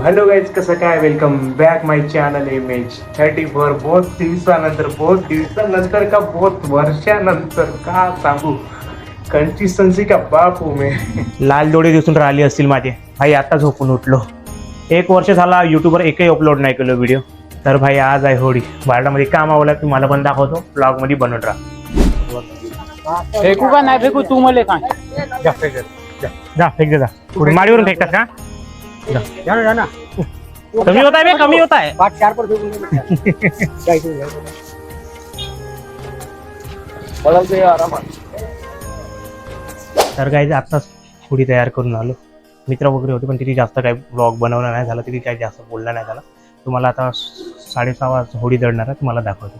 Hello guys, कसं काय, welcome back माय channel image 34। बहुत दिवसानंतर का बहुत वर्षानंतर का सांगू, कंसिस्टन्सी का बाप हूँ मैं। लाल डोळे दिसून राहिली असतील माझे भाई, आता झोपून उठलो। 1 वर्ष झाला यूट्यूबवर एकही अपलोड नाही केलं व्हिडिओ। तर भाई आज आहे होळी, बारडामध्ये काम आवडलं की मला पण दाखवतो, ब्लॉग मध्ये बनवून राहा। फेकू का नाही फेकू तू मला काय? जा फेक दे, जा फेक दे, जा पुढे माडीवरून फेकतात का? जा ना कमी होता है बे, कमी होता है। 4 पर फेकून तर गाईज आत्ताच होळी तयार करून आलो। मित्र वगैरे होते पण तिथे जास्त काही ब्लॉग बनवला नाही झाला, तिथे काही जास्त बोलला नाही झाला। तुम्हाला आता 6:30 वाजता होळी दळणार आहे, तुम्हाला दाखवतो।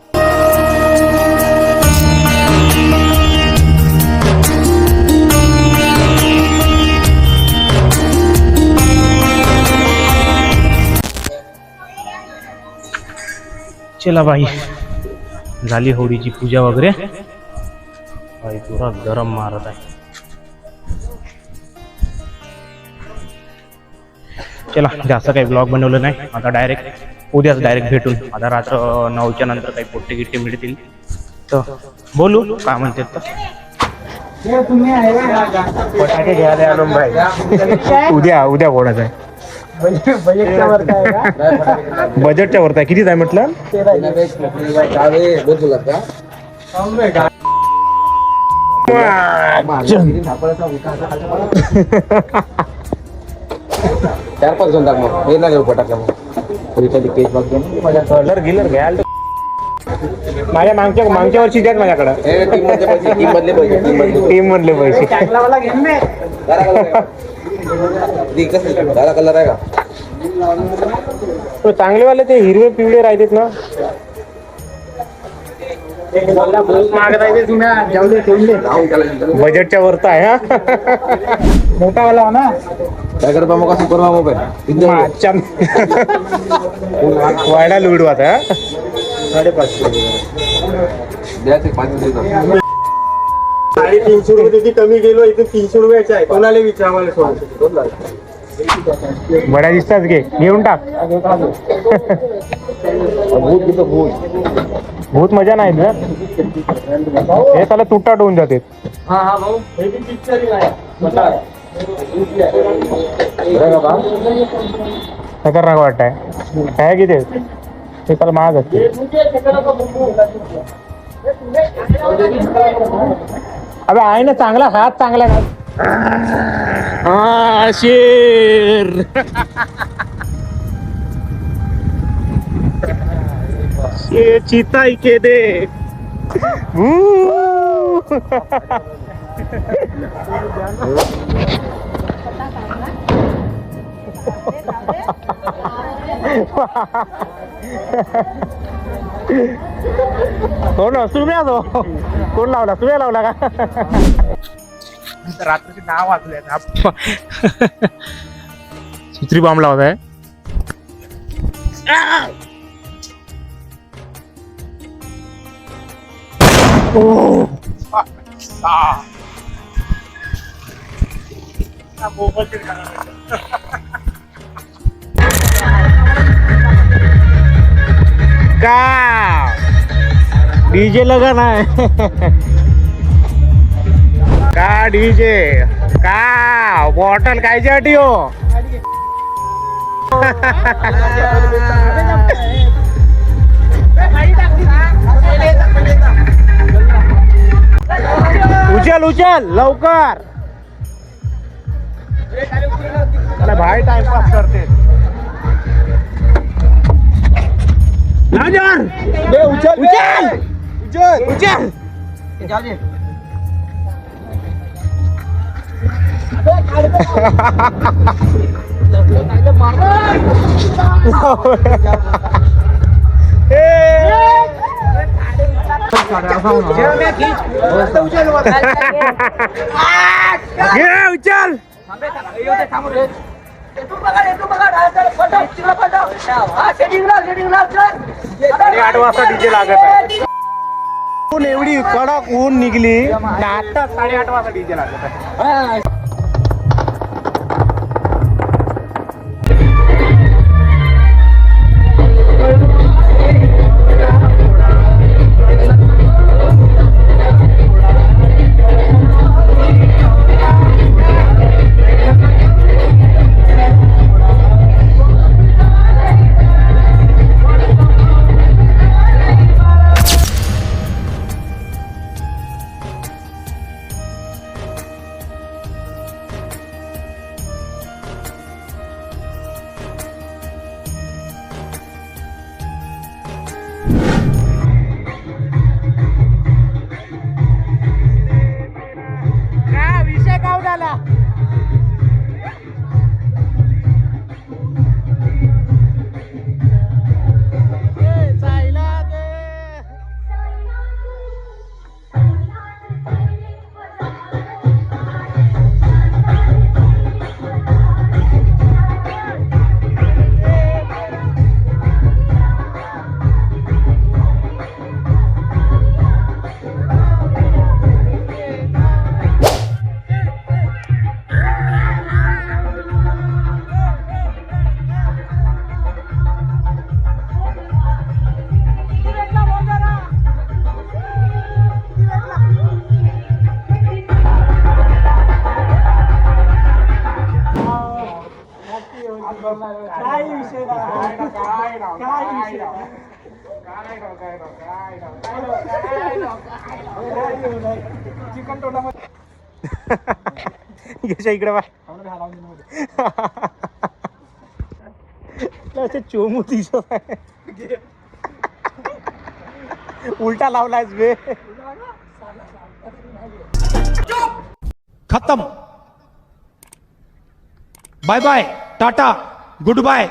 चला भाई, झाली होळीची पूजा वगैरे। भाई पुरा गरम मारत आहे। चला, जास्त काही ब्लॉग बनवलं नाही, आता डायरेक्ट उद्याच भेटून। आता रात्र 9च्या नंतर काही पोट्टे गिट्टे मिळतील तर बोलू काय म्हणतात तर। फटाके घ्यायला आलो भाई, उद्या फोडायचं आहे। बजेटच्या वरती आहे, किती आहे म्हटलं? चार 5 जण टाक मग हे नाही फटाका मग कलर गिलर घ्याल माझ्या मागच्या वर्षी द्याच माझ्याकडं। टीम मधले पैसे झाला कलर आहे का? तो चांगले वाले ते हिरवे पिवळे राहतात ना, बजेटच्या वरता आहे। हा मोठा वाला हो ना, काय कर मग सुपर मोबाईल वायडा लुडवात आहे। 5.5 ₹350 कमी गेलो, इथे 300 रुपयाचे आहे। कोणाला विचार मला बड्या दिसतात, घेऊन टाक। भूत मजा नाही ना, हे त्याला तुटत होऊन जाते। भाऊ खतरनाक वाटतंय काय की ते त्याला महाग असते। अबे आहे ना चांगला, हात चांगला ना। शेर ये चीता ही के दे। कोण सुम्या तो कोण लावला? सुम्या लावला का? रात्रीचे 9 वाजले, सुत्री बॉम्ब लावत आहे। का डीजे लगाना है? का डीजे का बॉटल कायच्यासाठी हो? उचल लवकर, भाई टाइमपास करते। उचल उचल 8 वाजता डीजे लागत आहे। एवढी कडक ऊन निघली, आता 8:30 वाजता डीजे लागत आहे। आला काय विषय चिकन टोटा याच्या इकडे बा असे चोमू दिसत आहे उलटा लावलायस बे खत्म bye bye tata good bye